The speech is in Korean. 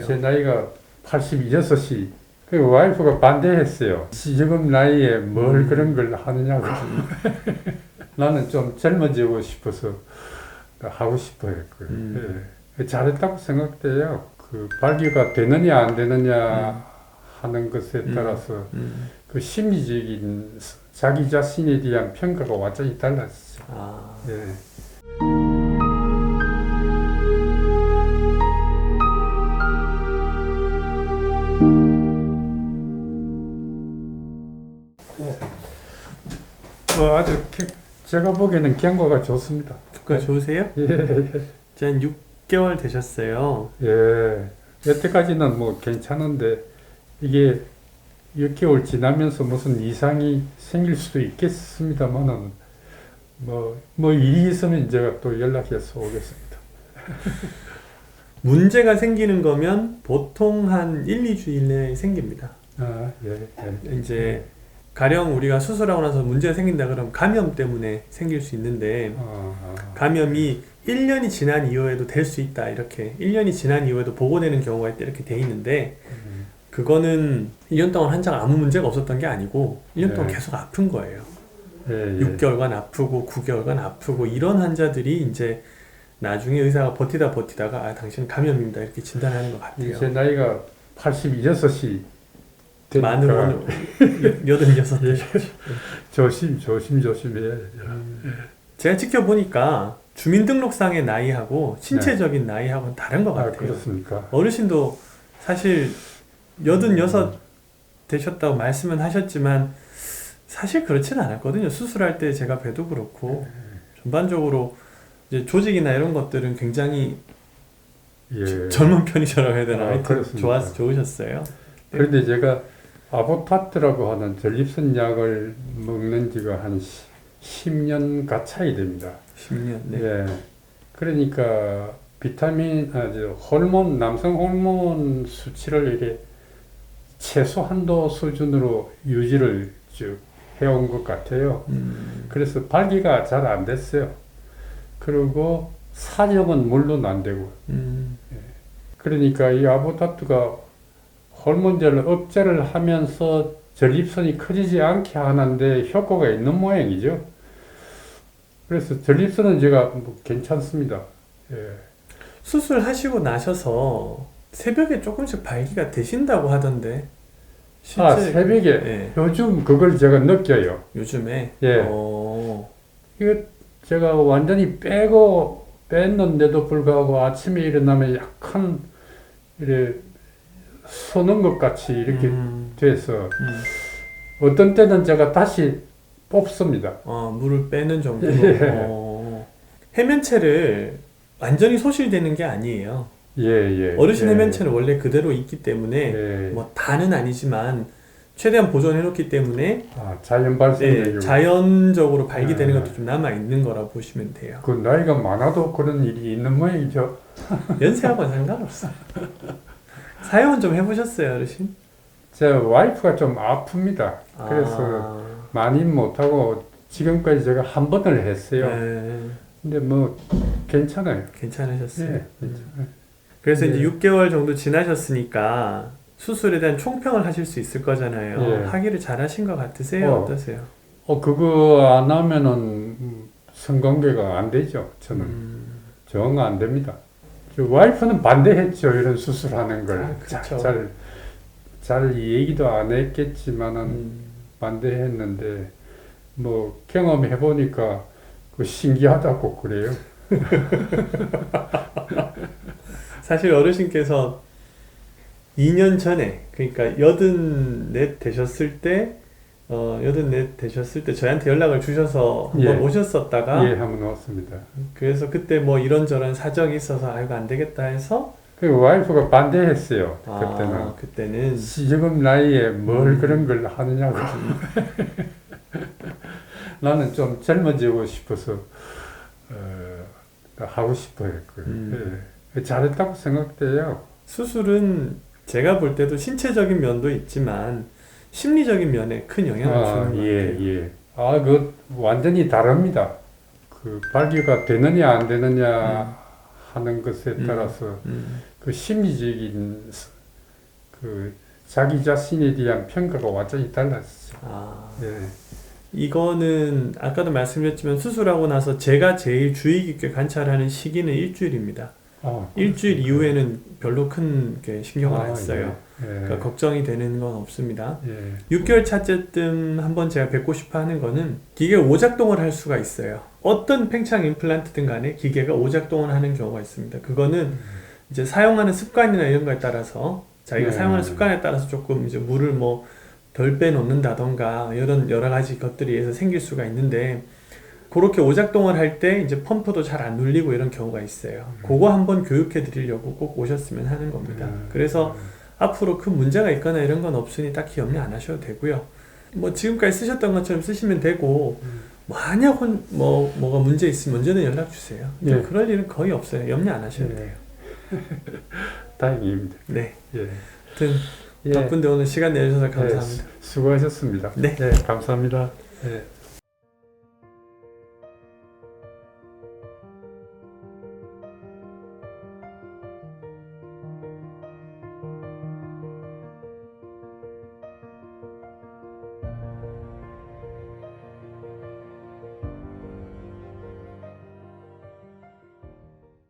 제 나이가 86이 그 와이프가 반대했어요. 지금 나이에 뭘 그런 걸 하느냐고. 나는 좀 젊어지고 싶어서 하고 싶어 했고요. 예. 잘했다고 생각돼요. 그 발기가 되느냐 안 되느냐 하는 것에 따라서 그 심리적인 자기 자신에 대한 평가가 완전히 달랐어요. 예. 아주 제가 보기에는 경과가 좋습니다. 그거 좋으세요? 예. 이제 한 6개월 되셨어요. 예. 여태까지는 뭐 괜찮은데 이게 6개월 지나면서 무슨 이상이 생길 수도 있겠습니다만은 뭐 일이 있으면 제가 또 연락해서 오겠습니다. 문제가 생기는 거면 보통 한 1, 2주일 내에 생깁니다. 예. 이제 가령 우리가 수술하고 나서 문제가 생긴다 그러면 감염 때문에 생길 수 있는데 감염이 1년이 지난 이후에도 될 수 있다 이렇게 1년이 지난 이후에도 보고되는 경우가 있다 이렇게 돼 있는데 그거는 1년 동안 환자가 아무 문제가 없었던 게 아니고 1년 동안 계속 아픈 거예요. 6개월간 아프고 9개월간 아프고 이런 환자들이 이제 나중에 의사가 버티다가 당신은 감염입니다 이렇게 진단하는 것 같아요. 제 나이가 86이 만으로는 86. 조심해야 제가 지켜보니까 주민등록상의 나이하고 신체적인 나이하고는 다른 것 같아요. 그렇습니까? 어르신도 사실 86 되셨다고 말씀은 하셨지만 사실 그렇지는 않았거든요. 수술할 때 제가 봬도 그렇고 전반적으로 이제 조직이나 이런 것들은 굉장히 젊은 편이라고 해야 되나? 하여튼 좋으셨어요. 그런데 제가 아보타트라고 하는 전립선 약을 먹는 지가 한 10년 가차이 됩니다. 10년. 네. 예. 그러니까 비타민, 호르몬, 남성 호르몬 수치를 이렇게 최소 한도 수준으로 유지를 쭉 해온 것 같아요. 그래서 발기가 잘 안 됐어요. 그리고 사정은 물론 안 되고. 예. 그러니까 이 아보타트가 호르몬제를 억제를 하면서 전립선이 커지지 않게 하는데 효과가 있는 모양이죠. 그래서 전립선은 제가 뭐 괜찮습니다. 예. 수술하시고 나셔서 새벽에 조금씩 발기가 되신다고 하던데. 새벽에? 네. 요즘 그걸 제가 느껴요. 요즘에? 예. 이거 제가 완전히 뺐는데도 불구하고 아침에 일어나면 약간 이래 쏘는 것 같이 이렇게 돼서 어떤 때는 제가 다시 뽑습니다. 물을 빼는 정도로. 예. 해면체를 완전히 소실되는 게 아니에요. 어르신 해면체는 원래 그대로 있기 때문에 뭐 다는 아니지만 최대한 보존해 놓기 때문에 자연 발생 자연적으로 발기되는 것도 좀 남아 있는 거라 보시면 돼요. 그 나이가 많아도 그런 일이 있는 모양이죠. 연세하고는 상관없어. 사용은 좀 해보셨어요, 어르신? 제 와이프가 좀 아픕니다. 그래서 많이 못하고 지금까지 제가 한 번을 했어요. 근데 뭐 괜찮아요. 괜찮으셨어요? 네. 그래서 이제 6개월 정도 지나셨으니까 수술에 대한 총평을 하실 수 있을 거잖아요. 하기를 잘하신 것 같으세요? 어떠세요? 그거 안 하면은 성관계가 안 되죠. 저는 정 안 됩니다. 와이프는 반대했죠. 이런 수술하는 걸. 그렇죠. 잘 얘기도 안 했겠지만은 반대했는데 뭐 경험해 보니까 그 신기하다고 그래요. 사실 어르신께서 2년 전에 그러니까 84 되셨을 때 84 되셨을 때 저희한테 연락을 주셔서 한번 오셨었다가 한번 왔습니다. 그래서 그때 뭐 이런저런 사정이 있어서 아이고 안 되겠다 해서 그 와이프가 반대했어요. 그때는 지금 나이에 뭘 그런 걸 하느냐고. 나는 좀 젊어지고 싶어서 하고 싶어 했고요. 잘했다고 생각돼요. 수술은 제가 볼 때도 신체적인 면도 있지만 심리적인 면에 큰 영향을 주는 것 같아요. 그 완전히 다릅니다. 그 발기가 되느냐 안 되느냐 하는 것에 따라서 그 심리적인 그 자기 자신에 대한 평가가 완전히 달라지죠. 아, 예. 이거는 아까도 말씀드렸지만 수술하고 나서 제가 제일 주의 깊게 관찰하는 시기는 일주일입니다. 일주일 이후에는 별로 큰 게 신경을 안 써요. 예. 그러니까 걱정이 되는 건 없습니다. 예. 6개월 차쯤 한번 제가 뵙고 싶어 하는 거는 기계가 오작동을 할 수가 있어요. 어떤 팽창 임플란트든 간에 기계가 오작동을 하는 경우가 있습니다. 그거는 이제 사용하는 습관이나 이런 거에 따라서 자기가 사용하는 습관에 따라서 조금 이제 물을 뭐 덜 빼놓는다던가 이런 여러 가지 것들이 의해서 생길 수가 있는데 그렇게 오작동을 할 때 이제 펌프도 잘 안 눌리고 이런 경우가 있어요. 그거 한번 교육해 드리려고 꼭 오셨으면 하는 겁니다. 그래서 앞으로 큰 문제가 있거나 이런 건 없으니 딱히 염려 안 하셔도 되고요. 뭐 지금까지 쓰셨던 것처럼 쓰시면 되고 만약 뭐가 문제 있으면 언제든 연락 주세요. 예. 그럴 일은 거의 없어요. 염려 안 하셔도 돼요. 다행입니다. 네. 예. 하여튼 예. 바쁜데 오늘 시간 내주셔서 감사합니다. 수고하셨습니다. 네. 감사합니다. 예.